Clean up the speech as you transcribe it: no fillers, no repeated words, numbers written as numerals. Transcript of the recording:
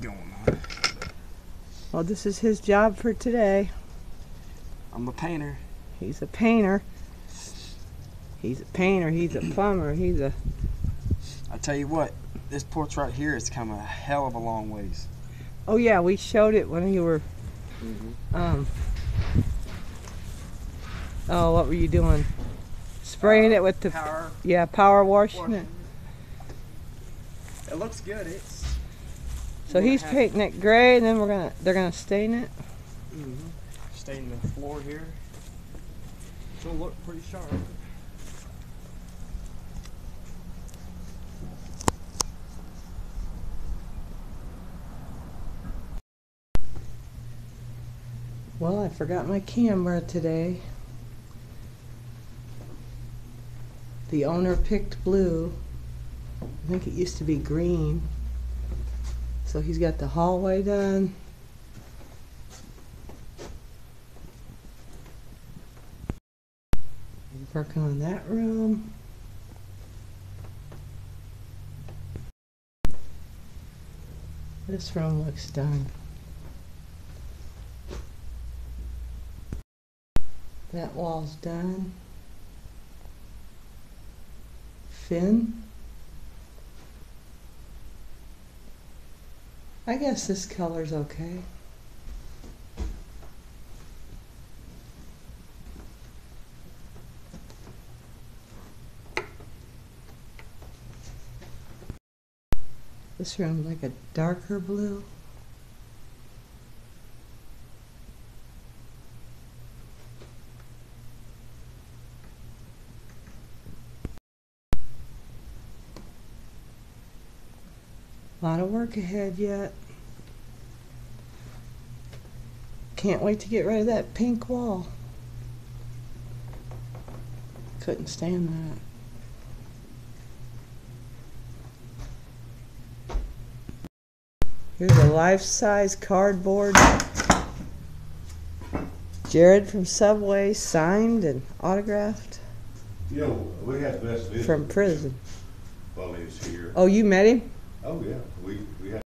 going on. Well, this is his job for today. I'm a painter. He's a painter. He's a painter. He's a plumber. He's a... I tell you what, this porch right here has come a hell of a long ways. Oh yeah, we showed it when you were... Oh, what were you doing? Spraying it with the... Power. Yeah, power washing it. It looks good. It's... So he's painting it gray, and then they're gonna stain it. Stain the floor here. It'll look pretty sharp. Well, I forgot my camera today. The owner picked blue. I think it used to be green. So he's got the hallway done. He's working on that room. This room looks done. That wall's done. Fin. I guess this color's okay. This room's like a darker blue. A lot of work ahead yet. Can't wait to get rid of that pink wall. Couldn't stand that. Here's a life-size cardboard. Jared from Subway signed and autographed. You know, we had the best visit from prison. while he was here. Oh, you met him? Oh yeah, we had